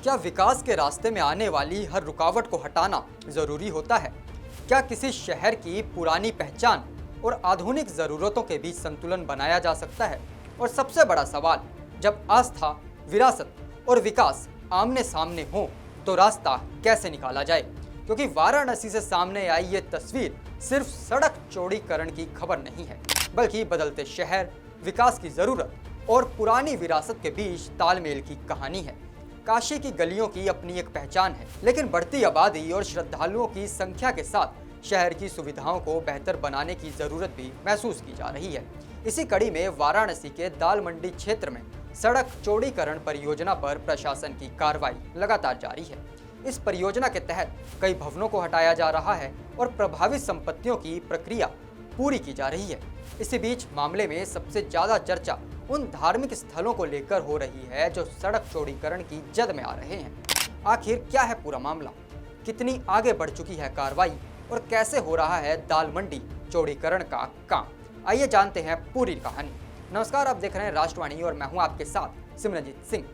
क्या विकास के रास्ते में आने वाली हर रुकावट को हटाना जरूरी होता है? क्या किसी शहर की पुरानी पहचान और आधुनिक जरूरतों के बीच संतुलन बनाया जा सकता है? और सबसे बड़ा सवाल, जब आस्था, विरासत और विकास आमने सामने हो तो रास्ता कैसे निकाला जाए? क्योंकि वाराणसी से सामने आई ये तस्वीर सिर्फ सड़क चौड़ीकरण की खबर नहीं है, बल्कि बदलते शहर, विकास की जरूरत और पुरानी विरासत के बीच तालमेल की कहानी है। काशी की गलियों की अपनी एक पहचान है, लेकिन बढ़ती आबादी और श्रद्धालुओं की संख्या के साथ शहर की सुविधाओं को बेहतर बनाने की जरूरत भी महसूस की जा रही है। इसी कड़ी में वाराणसी के दाल मंडी क्षेत्र में सड़क चौड़ीकरण परियोजना पर प्रशासन की कार्रवाई लगातार जारी है। इस परियोजना के तहत कई भवनों को हटाया जा रहा है और प्रभावित संपत्तियों की प्रक्रिया पूरी की जा रही है। इसी बीच मामले में सबसे ज्यादा चर्चा उन धार्मिक स्थलों को लेकर हो रही है जो सड़क चौड़ीकरण की जद में आ रहे हैं। आखिर क्या है पूरा मामला, कितनी आगे बढ़ चुकी है कार्रवाई और कैसे हो रहा है दाल मंडी चौड़ीकरण का काम? आइए जानते हैं पूरी कहानी। नमस्कार, आप देख रहे हैं राष्ट्रवाणी और मैं हूं आपके साथ सिमरनजीत सिंह।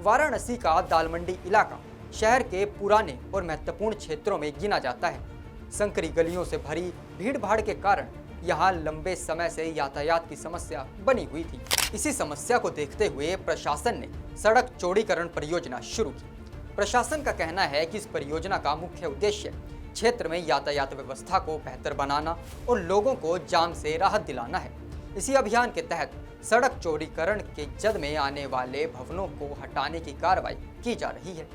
वाराणसी का दाल मंडी इलाका शहर के पुराने और महत्वपूर्ण क्षेत्रों में गिना जाता है। संकरी गलियों से भरी भीड़ भाड़ के कारण यहाँ लंबे समय से यातायात की समस्या बनी हुई थी। इसी समस्या को देखते हुए प्रशासन ने सड़क चौड़ीकरण परियोजना शुरू की। प्रशासन का कहना है कि इस परियोजना का मुख्य उद्देश्य क्षेत्र में यातायात व्यवस्था को बेहतर बनाना और लोगों को जाम से राहत दिलाना है। इसी अभियान के तहत सड़क चौड़ीकरण के जद में आने वाले भवनों को हटाने की कार्रवाई की जा रही है।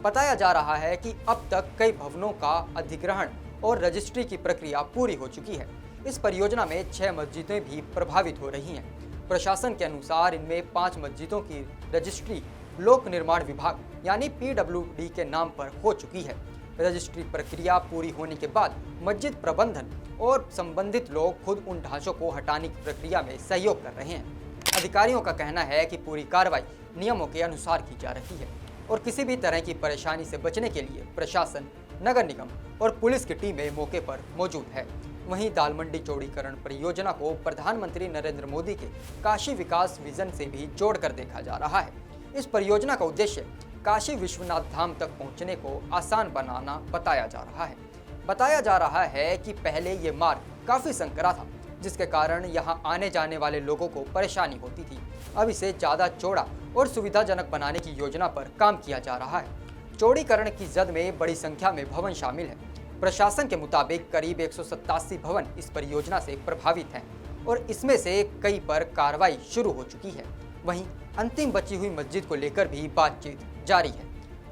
बताया जा रहा है कि अब तक कई भवनों का अधिग्रहण और रजिस्ट्री की प्रक्रिया पूरी हो चुकी है। इस परियोजना में 6 मस्जिदें भी प्रभावित हो रही हैं। प्रशासन के अनुसार इनमें 5 मस्जिदों की रजिस्ट्री लोक निर्माण विभाग यानी PWD के नाम पर हो चुकी है। रजिस्ट्री प्रक्रिया पूरी होने के बाद मस्जिद प्रबंधन और संबंधित लोग खुद उन ढांचों को हटाने की प्रक्रिया में सहयोग कर रहे हैं। अधिकारियों का कहना है कि पूरी कार्रवाई नियमों के अनुसार की जा रही है और किसी भी तरह की परेशानी से बचने के लिए प्रशासन, नगर निगम और पुलिस की टीमें मौके पर मौजूद है। वहीं दाल मंडी चौड़ीकरण परियोजना को प्रधानमंत्री नरेंद्र मोदी के काशी विकास विजन से भी जोड़कर देखा जा रहा है। इस परियोजना का उद्देश्य काशी विश्वनाथ धाम तक पहुंचने को आसान बनाना बताया जा रहा है कि पहले ये मार्ग काफी संकरा था, जिसके कारण यहां आने जाने वाले लोगों को परेशानी होती थी। अब इसे ज्यादा चौड़ा और सुविधाजनक बनाने की योजना पर काम किया जा रहा है। चौड़ीकरण की जद में बड़ी संख्या में भवन शामिल है। प्रशासन के मुताबिक करीब 187 भवन इस परियोजना से प्रभावित हैं और इसमें से कई पर कार्रवाई शुरू हो चुकी है। वहीं अंतिम बची हुई मस्जिद को लेकर भी बातचीत जारी है।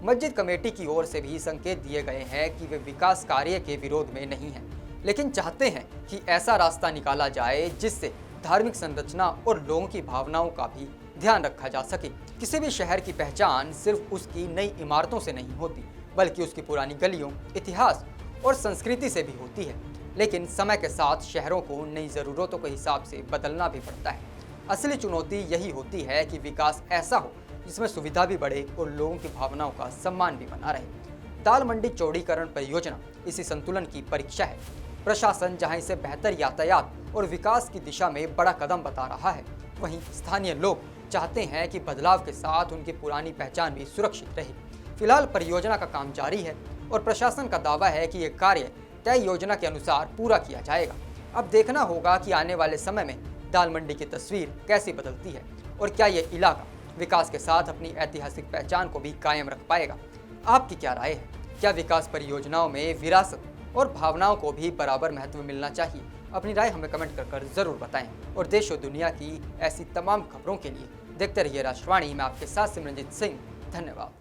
मस्जिद कमेटी की ओर से भी संकेत दिए गए हैं कि वे विकास कार्य के विरोध में नहीं हैं, लेकिन चाहते हैं कि ऐसा रास्ता निकाला जाए जिससे धार्मिक संरचना और लोगों की भावनाओं का भी ध्यान रखा जा सके। किसी भी शहर की पहचान सिर्फ उसकी नई इमारतों से नहीं होती, बल्कि उसकी पुरानी गलियों, इतिहास और संस्कृति से भी होती है। लेकिन समय के साथ शहरों को नई ज़रूरतों के हिसाब से बदलना भी पड़ता है। असली चुनौती यही होती है कि विकास ऐसा हो जिसमें सुविधा भी बढ़े और लोगों की भावनाओं का सम्मान भी बना रहे। दाल मंडी चौड़ीकरण परियोजना इसी संतुलन की परीक्षा है। प्रशासन जहां इसे बेहतर यातायात और विकास की दिशा में बड़ा कदम बता रहा है, वहीं स्थानीय लोग चाहते हैं कि बदलाव के साथ उनकी पुरानी पहचान भी सुरक्षित रहे। फिलहाल परियोजना का काम जारी है और प्रशासन का दावा है कि यह कार्य तय योजना के अनुसार पूरा किया जाएगा। अब देखना होगा कि आने वाले समय में दाल मंडी की तस्वीर कैसी बदलती है और क्या यह इलाका विकास के साथ अपनी ऐतिहासिक पहचान को भी कायम रख पाएगा। आपकी क्या राय है? क्या विकास परियोजनाओं में विरासत और भावनाओं को भी बराबर महत्व मिलना चाहिए? अपनी राय हमें कमेंट कर जरूर बताएं और देश और दुनिया की ऐसी तमाम खबरों के लिए देखते रहिए राष्ट्रवाणी। मैं आपके साथ सिमरनजीत सिंह। धन्यवाद।